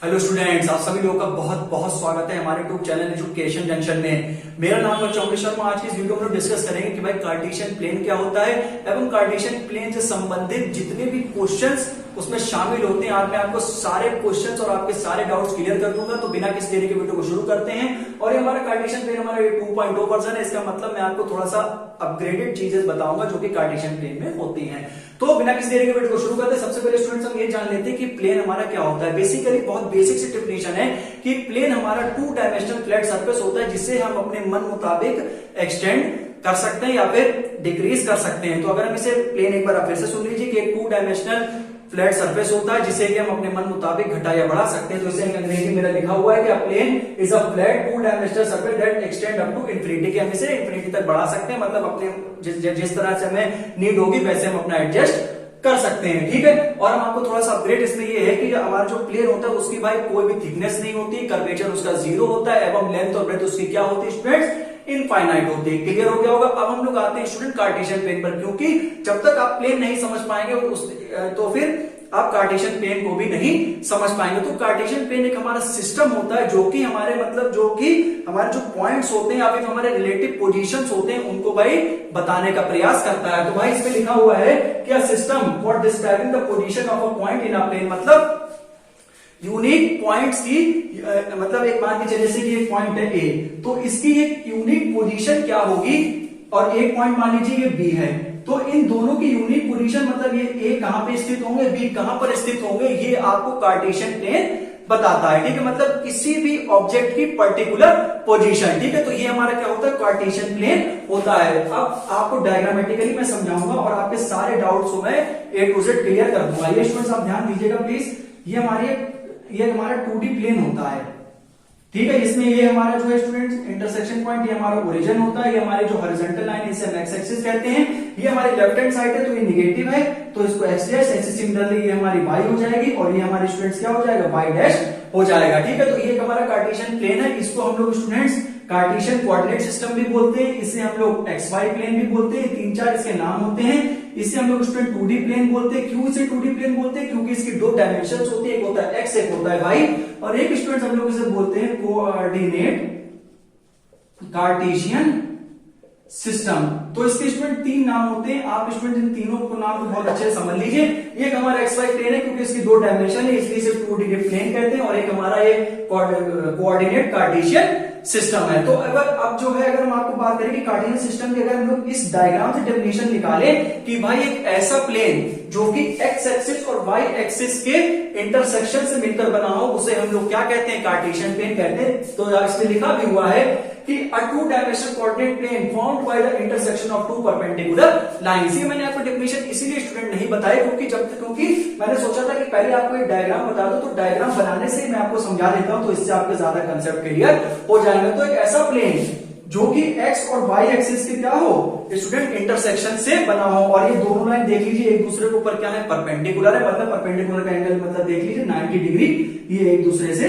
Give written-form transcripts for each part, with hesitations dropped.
Hello students, आप सभी लोगों का बहुत बहुत स्वागत है हमारे यूट्यूब चैनल एजुकेशन जंक्शन में। मेरा नाम है चौंकी शर्मा। आज की इस वीडियो में हम डिस्कस करेंगे कि भाई कार्टेशियन प्लेन क्या होता है एवं कार्टेशियन प्लेन से संबंधित जितने भी क्वेश्चंस उसमें शामिल होते हैं। आज मैं आपको सारे क्वेश्चंस और आपके सारे डाउट्स क्लियर कर दूंगा। तो बिना किसी देरी के वीडियो को शुरू करते हैं। और ये हमारा कार्टेशियन प्लेन हमारा 2.0 वर्जन है। इसका मतलब मैं आपको थोड़ा सा अपग्रेडेड चीजें बताऊंगा जो कि कार्टेशियन प्लेन में होती हैं। तो बिना किसी देरी के वीडियो को शुरू करते हैं। सबसे पहले स्टूडेंट्स हम ये जान लेते हैं कि प्लेन हमारा क्या होता है। बेसिकली बहुत बेसिक सी डेफिनेशन है कि प्लेन हमारा 2 डायमेंशनल फ्लैट सरफेस होता है जिसे हम अपने मन मुताबिक एक्सटेंड कर सकते हैं या फिर डिक्रीज कर सकते हैं। तो अगर हम इसे प्लेन एक बार फिर से सुन लीजिए कि एक 2 डायमेंशनल फ्लैट सरफेस होता है जिसे कि हम अपने मन मुताबिक घटा या बढ़ा सकते हैं। तो इसे अंग्रेजी में लिखा हुआ है कि a plane is a flat 2 dimensional surface that extend up to infinity. कि हम इसे इंफिनिटी तक बढ़ा सकते हैं, मतलब अपने जिस तरह से हमें नीड होगी वैसे हम अपना एडजस्ट कर सकते हैं। ठीक है। और हम आपको थोड़ा सा अपग्रेड इसमें ये है कि हमारा जो प्लेन होता है उसकी भाई कोई भी थिकनेस नहीं होती, कर्वेचर उसका 0 होता है एवं लेंथ और ब्रेथ उसकी क्या होती है स्टूडेंट्स, इनफाइनाइट होती है। क्लियर हो गया होगा। अब हम लोग आते हैं स्टूडेंट कार्टेशियन प्लेन पर, क्योंकि जब तक आप प्लेन नहीं समझ पाएंगे तो फिर आप कार्टेशियन प्लेन को भी नहीं समझ पाएंगे। तो कार्टेशियन प्लेन एक हमारा सिस्टम होता है जो कि हमारे जो पॉइंट्स होते हैं या फिर हमारे रिलेटिव पोजीशंस होते हैं उनको भाई बताने का प्रयास करता है। तो भाई इसमें लिखा हुआ है कि a system for describing the position of a point in a plane, मतलब यूनिक पॉइंट्स की मतलब एक मान के चलिए जैसे कि एक पॉइंट है ए, तो इसकी एक यूनिक पोजीशन क्या होगी और एक पॉइंट मान लीजिए ये बी है। तो इन दोनों की यूनिक पोजीशन मतलब ये ए कहां पे स्थित होंगे, बी कहां पर स्थित होंगे, ये आपको कार्टेशियन प्लेन बताता है। ठीक है। मतलब किसी भी ऑब्जेक्ट की पर्टिकुलर पोजीशन। ठीक है। तो ये हमारा क्या होता है, कार्टेशियन प्लेन होता है। अब आपको डायग्रामेटिकली मैं समझाऊंगा और आपके सारे डाउट्स को मैं A to Z क्लियर कर दूंगा। ये स्टूडेंट्स आप ध्यान दीजिएगा प्लीज। ये हमारा 2D प्लेन होता है। ठीक है। इसमें ये हमारा जो है स्टूडेंट्स इंटरसेक्शन पॉइंट, ये हमारा ओरिजिन होता है। ये हमारे जो हॉरिजॉन्टल लाइन है इसे हम एक्स एक्सिस कहते हैं। ये हमारी लेफ्ट हैंड साइड है तो ये निगेटिव है तो इसको एक्स डैश, ऐसे सिमिलरली ये हमारी वाई हो जाएगी और ये हमारे स्टूडेंट्स क्या हो जाएगा, वाई डैश हो जाएगा। ठीक है। तो ये हमारा कार्टेशियन प्लेन है। इसको हम लोग स्टूडेंट्स कार्टेशियन कोऑर्डिनेट सिस्टम भी बोलते हैं, इसे हम लोग एक्स वाई प्लेन भी बोलते हैं। 3-4 इसके नाम होते हैं। इसे हम लोग स्टूडेंट 2D प्लेन बोलते हैं। क्यों इसे 2D प्लेन बोलते हैं, क्योंकि इसकी 2 डायमेंशंस होती है, एक होता है एक्स एक होता है वाई। और एक स्टूडेंट हम लोग इसे बोलते हैं कोऑर्डिनेट कार्टेशियन सिस्टम। तो इसके स्टूडेंट 3 नाम होते हैं। आप स्टूडेंट इन तीनों को नाम को बहुत अच्छे से समझ लीजिए। एक हमारा एक्स वाई प्लेन है क्योंकि इसकी 2 डायमेंशन है इसलिए इसे 2D प्लेन कहते हैं। और एक हमारा ये कोऑर्डिनेट कार्टेशियन सिस्टम है। तो अब जो है अगर हम आपको बात करें कि कार्टेशियन सिस्टम की, अगर हम लोग इस डायग्राम से डेफिनेशन निकालें कि भाई एक ऐसा प्लेन जो कि एक्स एक्सिस और वाई एक्सिस के इंटरसेक्शन से मिलकर बना हो उसे हम लोग क्या कहते हैं, कार्टेशियन प्लेन कहते हैं। तो इसमें लिखा भी हुआ है कि a 2 dimensional coordinate plane formed by the intersection of 2 perpendicular lines। ये मैंने आपको डेफिनेशन इसीलिए स्टूडेंट नहीं बताई क्योंकि मैंने सोचा था कि पहले आपको एक डायग्राम बता दो, तो डायग्राम बनाने से मैं आपको समझा देता हूं तो इससे आपके ज्यादा कंसेप्ट क्लियर हो जाएगा। तो एक ऐसा प्लेन जो कि एक्स और वाई एक्सिस के क्या हो, स्टूडेंट इंटरसेक्शन से बना हो। और ये दोनों लाइन देख लीजिए एक दूसरे के ऊपर क्या है, परपेंडिकुलर है। मतलब परपेंडिकुलर का एंगल मतलब देख लीजिए 90 डिग्री ये एक दूसरे से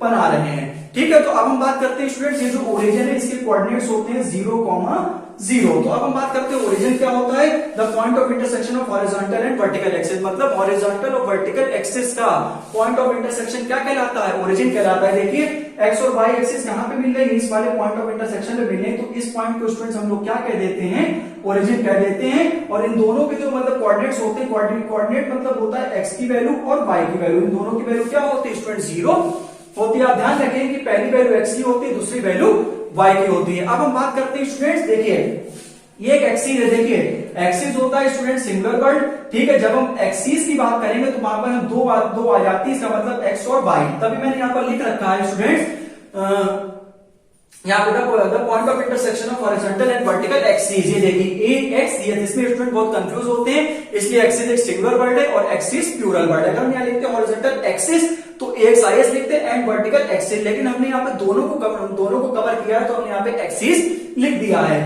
बना रहे हैं। ठीक है। तो अब हम बात करते हैं स्टूडेंट्स ये जो ओरिजिन है इसके कोऑर्डिनेट्स होते हैं 0,0। तो अब हम बात करते हैं ओरिजिन क्या होता है, the point of intersection of horizontal and vertical axis. मतलब हॉरिजॉन्टल और वर्टिकल एक्सिस का पॉइंट ऑफ इंटरसेक्शन क्या कहलाता है, ओरिजिन कहलाता है। देखिए एक्स और वाई एक्सिस कहां पे मिल रहे हैं, इस वाले पॉइंट ऑफ इंटरसेक्शन पे मिल रहे हैं। तो इस पॉइंट को स्टूडेंट्स हम लोग क्या कह देते हैं, ओरिजिन कह देते हैं। और इन दोनों के जो मतलब कोऑर्डिनेट्स होते हैं, कोऑर्डिनेट मतलब होता है एक्स की वैल्यू और वाई की वैल्यू। इन दोनों की वैल्यू क्या होती है स्टूडेंट, 0 होती है। आप ध्यान रखें कि पहली वैल्यू एक्स की होती है, दूसरी वैल्यू वाई की होती है। अब हम बात करते हैं स्टूडेंट्स, देखिए ये एक एक्सिस है। देखिए एक्सिस होता है स्टूडेंट सिंगुलर वर्ड। ठीक है। जब हम एक्सिस की बात करेंगे तो वहां पर हम दो आ जाती है, इसका मतलब एक्स और वाई। तभी मैंने यहां पर लिख रखा है स्टूडेंट्स यहाँ पे the point of intersection of horizontal and vertical axis. ये देखिए ए एक्स, ये जिसमें स्टूडेंट बहुत कंफ्यूज होते हैं इसलिए एक्सिस एक सिंगुलर वर्ड है और एक्सिस प्लूरल वर्ड है। अगर हम यहाँ लिखते हैं हॉरिजॉन्टल एक्सिस तो AXIS लिखते हैं एंड वर्टिकल एक्सिस, लेकिन हमने यहाँ पे दोनों को कवर किया है तो हमने यहाँ पे एक्सिस लिख दिया है।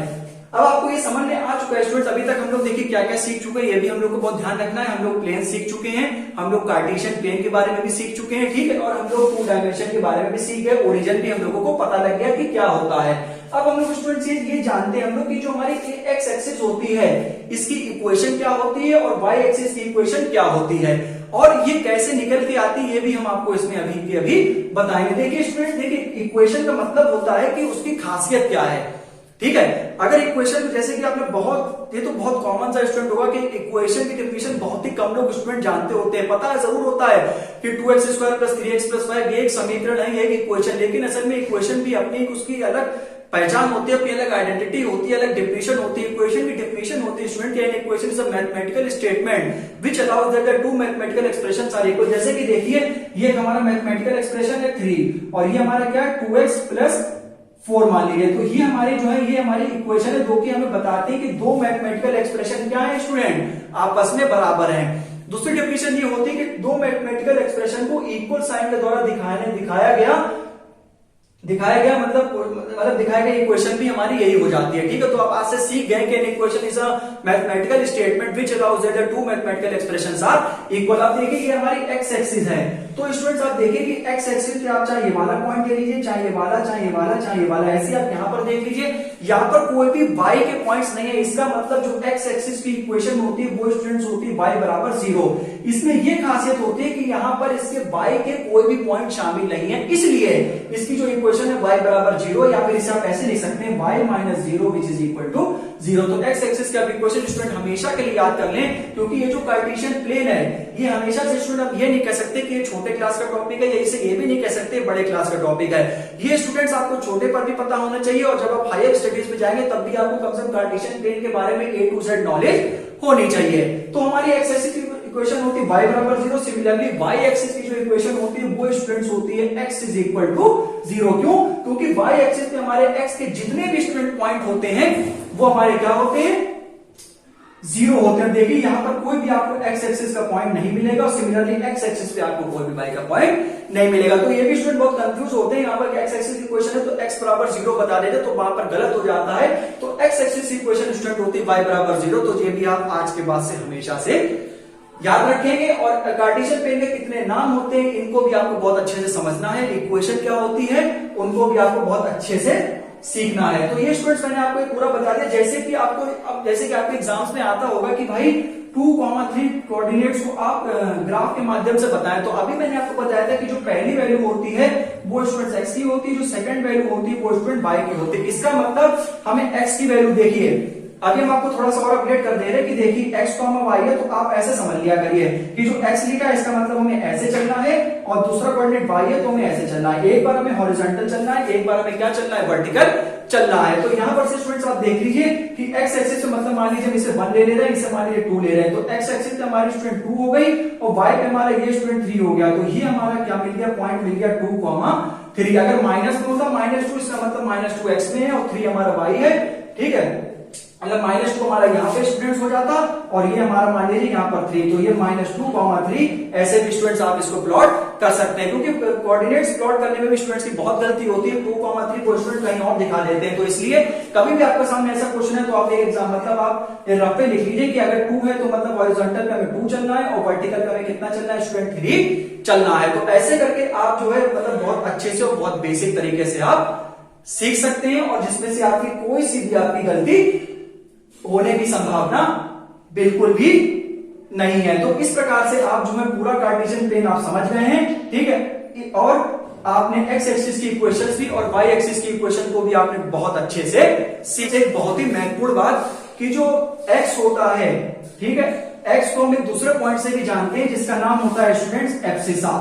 अब आपको ये समझ में आ चुका है स्टूडेंट्स। अभी तक हम लोग देखिए क्या क्या सीख चुके हैं, ये भी हम लोग को बहुत ध्यान रखना है। हम लोग प्लेन सीख चुके हैं, हम लोग कार्टेशियन प्लेन के बारे में भी सीख चुके हैं। ठीक है। और हम लोग 2 डायमेंशन के बारे में भी सीख गए, ओरिजिन भी हम लोगों को पता लग गया कि क्या होता है। अब हम लोग स्टूडेंट्स ये जानते हैं हम लोग की जो हमारी एक्स एक्सिस होती है इसकी इक्वेशन क्या होती है और वाई एक्सिस की इक्वेशन क्या होती है। और ये कैसे निकल के आती है ये भी हम आपको इसमें अभी के अभी बताएंगे। देखिए स्टूडेंट, देखिए इक्वेशन का मतलब होता है कि उसकी खासियत क्या है, ठीक है। अगर इक्वेशन जैसे कि आपने ये तो बहुत कॉमन सा स्टूडेंट होगा कि इक्वेशन की डेफिनेशन बहुत ही कम लोग स्टूडेंट जानते होते हैं। पता है जरूर होता है कि 2x² + 3x + 5 ये एक समीकरण है, ये एक इक्वेशन, लेकिन असल में इक्वेशन भी अपनी उसकी अलग पहचान होती है, अपनी अलग आइडेंटिटी होती है, अलग डेफिनेशन होती है। इक्वेशन की डेफिनेशन होती है student, an equation is a mathematical statement which allows that the two mathematical expressions are equal. जैसे कि देखिए ये हमारा मैथमेटिकल एक्सप्रेशन है 3 और ये हमारा क्या है 2x + 4 मान लीजिए। तो ये हमारी जो है ये हमारी इक्वेशन है जो कि हमें बताती है कि दो मैथमेटिकल एक्सप्रेशन क्या है स्टूडेंट, आपस में बराबर हैं। दूसरी डेफिनेशन ये होती है कि दो मैथमेटिकल एक्सप्रेशन को इक्वल साइन के द्वारा दिखाया गया मतलब दिखाया गया इक्वेशन भी हमारी यही हो जाती है, ठीक है। तो आप आज से सीख गए कि equation is a mathematical statement which allows that the two mathematical expressions are equal. आप देखिए ये हमारी एक्स एक्सिस है, तो स्टूडेंट्स आप देखिए कि एक्स एक्सिस पे आप चाहे ये वाला पॉइंट ले लीजिए, चाहे ये वाला, चाहे ये वाला, चाहे ये वाला, ऐसे आप यहाँ पर देख लीजिए, यहाँ पर कोई भी y के पॉइंट्स नहीं है। इसका मतलब जो एक्स एक्सिस की इक्वेशन होती है वो स्टूडेंट्स होती है y = 0। इसमें ये खासियत होती है कि यहाँ पर इसके y के कोई भी पॉइंट शामिल नहीं है, इसलिए इसकी जो इक्वेशन है y = 0, या फिर इसे आप ऐसे लिख सकते हैं y - 0 which is equal to 0। तो एक्स एक्सिस का इक्वेशन स्टूडेंट हमेशा के लिए याद कर लें, क्योंकि ये जो कार्टेशियन प्लेन है ये हमेशा से स्टूडेंट आप ये नहीं कह सकते कि ये छोटे क्लास का टॉपिक है, या इसे ये भी नहीं कह सकते बड़े क्लास का टॉपिक है। ये स्टूडेंट्स आपको छोटे पर भी पता होना चाहिए, और जब आप हायर स्टडीज में जाएंगे तब भी आपको कम से कम कार्टेशियन प्लेन के बारे में A to Z नॉलेज होनी चाहिए। तो हमारी एक्स एक्सिस की इक्वेशन होती है y = 0। सिमिलरली y एक्सिस की जो इक्वेशन होती है वो स्टूडेंट्स होती है x = 0। क्यों? क्योंकि y एक्सिस पे हमारे x के जितने भी स्टूडेंट पॉइंट होते हैं वो हमारे क्या होते हैं, 0 होते हैं। देखिए यहाँ पर कोई भी आपको x एक्सिस का पॉइंट नहीं मिलेगा, और सिमिलरली x एक्सिस पे आपको कोई भी y का पॉइंट नहीं मिलेगा। तो ये भी स्टूडेंट बहुत कंफ्यूज होते हैं, यहाँ पर x एक्सिस की इक्वेशन है तो x = 0 बता देते, तो वहां पर गलत हो जाता है। तो x एक्सिस की इक्वेशन स्टूडेंट होती है y = 0। तो ये भी आप आज के बाद से हमेशा से याद रखेंगे। और कार्टेशियन प्लेन के कितने नाम होते हैं इनको भी आपको बहुत अच्छे से समझना है, इक्वेशन क्या होती है उनको भी आपको बहुत अच्छे से सीखना है। तो ये स्टूडेंट्स मैंने आपको पूरा बता दिया। जैसे कि आपके एग्जाम्स में आता होगा कि भाई 2,3 कोऑर्डिनेट्स को आप ग्राफ के माध्यम से बताएं, तो अभी मैंने आपको बताया था कि जो पहली वैल्यू होती है वो स्टूडेंट्स x की होती है, जो सेकंड वैल्यू होती है वो स्टूडेंट y की होती है। इसका मतलब हमें x की वैल्यू देखिए, अभी हम आपको थोड़ा सा और अपडेट कर दे रहे हैं कि देखिए x, y है, तो आप ऐसे समझ लिया करिए कि जो x लिखा है इसका मतलब हमें ऐसे चलना है, और दूसरा कोऑर्डिनेट y है तो हमें ऐसे चलना है। एक बार हमें हॉरिजॉन्टल चलना है, एक बार हमें क्या चलना है, वर्टिकल चलना है। तो यहाँ पर से स्टूडेंट्स आप देख लीजिए कि x एक्सिस पे मतलब मान लीजिए हम इसे 1 ले रहे हैं, इसे मान लीजिए 2 ले रहे हैं, तो x एक्सिस पे हमारी स्टूडेंट 2 हो गई और y पे हमारा ये स्टूडेंट 3 हो गया। तो ये हमारा क्या मिल गया, पॉइंट मिल गया 2,3। अगर माइनस में होता -2, इसका मतलब -2x में है और 3 हमारा y है, ठीक है। मतलब -2 हमारा यहाँ पे स्टूडेंट्स हो जाता, और ये हमारा मान लीजिए यहाँ पर 3, तो ये -2,3 ऐसे भी स्टूडेंट्स आप इसको प्लॉट कर सकते हैं। क्योंकि कोऑर्डिनेट्स प्लॉट करने में भी स्टूडेंट्स की बहुत गलती होती है, 2,3 को स्टूडेंट कहीं और दिखा देते हैं। तो इसलिए कभी भी आपके सामने ऐसा क्वेश्चन है तो आप एक एग्जाम मतलब आप रफ पे लिख लीजिए कि अगर 2 है तो मतलब हॉरिजॉन्टल पे हमें 2 चलना है और वर्टिकल पे हमें कितना चलना है स्टूडेंट, 3 चलना है। तो ऐसे करके आप जो है मतलब बहुत अच्छे से और बहुत बेसिक तरीके से आप सीख सकते हैं, और जिसमें से आपकी कोई सी भी आपकी गलती होने की संभावना बिल्कुल भी नहीं है। तो इस प्रकार से आप जो है पूरा कार्टेशियन प्लेन आप समझ गए हैं, ठीक है। और आपने x एक्सिस की इक्वेशंस भी और y एक्सिस की इक्वेशन को भी आपने बहुत अच्छे से सीखे। एक बहुत ही महत्वपूर्ण बात कि जो x होता है, ठीक है, x को हम एक दूसरे पॉइंट से भी जानते हैं जिसका नाम होता है स्टूडेंट्स एब्सिसा,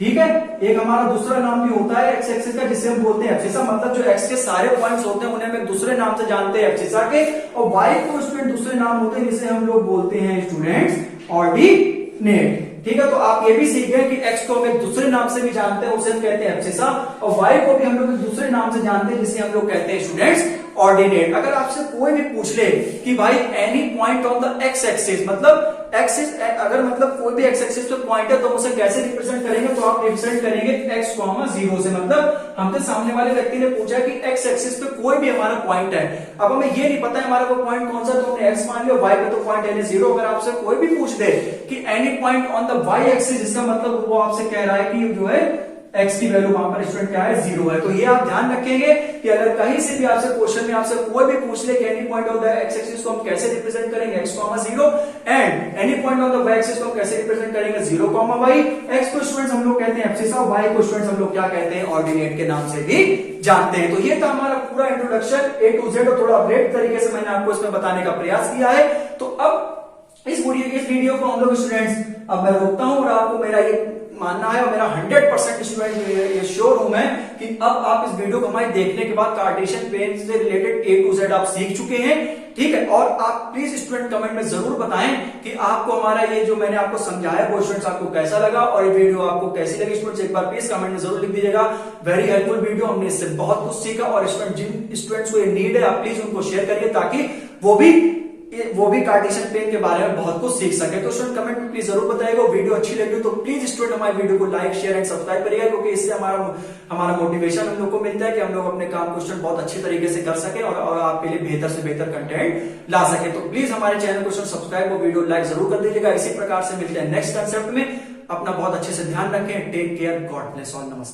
ठीक है। एक हमारा दूसरा नाम भी होता है एक्स एक्सिस का जिसे हम बोलते हैं एब्सिसा, मतलब जो एक्स के सारे पॉइंट्स होते हैं उन्हें हम एक दूसरे नाम से जानते हैं एब्सिसा के, और वाई को स्टूडेंट दूसरे नाम होते हैं जिसे हम लोग बोलते हैं स्टूडेंट्स ऑर्डिनेट, ठीक है। तो आप ये भी सीख गए कि एक्स को हम एक दूसरे नाम से भी जानते हैं, उसे हम कहते हैं एब्सिसा, और वाई को भी हम लोग एक दूसरे नाम से जानते हैं जिसे हम लोग कहते हैं स्टूडेंट्स ऑर्डिनेट। अगर आपसे कोई भी पूछ ले कि भाई any point on the x axis, मतलब एक्सिस अगर मतलब कोई भी एक्स एक्सिस पे पॉइंट है तो उसे कैसे रिप्रेजेंट करेंगे, तो आप रिप्रेजेंट करेंगे x, 0 से। मतलब हमसे सामने वाले व्यक्ति ने पूछा कि एक्स एक्सिस पे कोई भी हमारा पॉइंट है, अब हमें ये नहीं पता है हमारा वो पॉइंट कौन सा, तो हमने x मान लिया, y पे तो पॉइंट है 0। अगर आपसे कोई भी पूछ दे कि any point on the y axis, इसका मतलब वो आपसे कह रहा है कि जो है एक्स की वैल्यू वहां पर स्टूडेंट क्या है, 0 है। तो ये आप ध्यान रखेंगे कि अगर कहीं से भी आपसे क्वेश्चन में आपसे कोई भी पूछ ले कि any point of the x axis को हम कैसे रिप्रेजेंट करेंगे, x, 0 and any point of the y axis को हम कैसे रिप्रेजेंट करेंगे, 0, y। x को स्टूडेंट्स हम लोग कहते हैं एब्सिस और y को स्टूडेंट्स हम लोग क्या कहते हैं, ऑर्डिनेट के नाम से भी जानते हैं। तो ये था हमारा पूरा इंट्रोडक्शन A to Z और थोड़ा अपडेट तरीके से मैंने आपको इसमें बताने का प्रयास किया है। तो अब इस वीडियो को हम लोग स्टूडेंट्स अब मैं रोकता हूं और आपको मेरा ये मानना है और मेरा 100% स्टूडेंट ये श्योर हूं मैं कि अब आप इस वीडियो को हमारे देखने के बाद कार्टेशियन प्लेन से रिलेटेड A to Z आप सीख चुके हैं, ठीक है। और आप प्लीज स्टूडेंट कमेंट में जरूर बताएं कि आपको हमारा ये जो मैंने आपको समझाया वो स्टूडेंट्स आपको कैसा लगा और ये वीडियो आपको कैसी लगी। स्टूडेंट्स एक बार प्लीज कमेंट में जरूर लिख दीजिएगा, वेरी हेल्पफुल वीडियो, हमने इससे बहुत कुछ सीखा। और जिन स्टूडेंट्स को ये नीड है आप प्लीज उनको शेयर करिए ताकि वो भी कार्टेशियन प्लेन के बारे में बहुत कुछ सीख सके। तो स्टूडेंट कमेंट में प्लीज जरूर बताइएगा। वीडियो अच्छी लगी तो प्लीज स्टूडेंट हमारे वीडियो को लाइक, शेयर एंड सब्सक्राइब करिएगा, क्योंकि इससे हमारा मोटिवेशन हम लोग को मिलता है कि हम लोग अपने काम को स्टूडेंट बहुत अच्छी तरीके से कर सके और आपके लिए बेहतर से बेहतर कंटेंट ला सके। तो प्लीज हमारे चैनल को सब्सक्राइब और वीडियो लाइक जरूर कर दीजिएगा। इसी प्रकार से मिलते हैं नेक्स्ट कंसेप्ट में। अपना बहुत अच्छे से ध्यान रखें। Take care, God bless all, नमस्ते।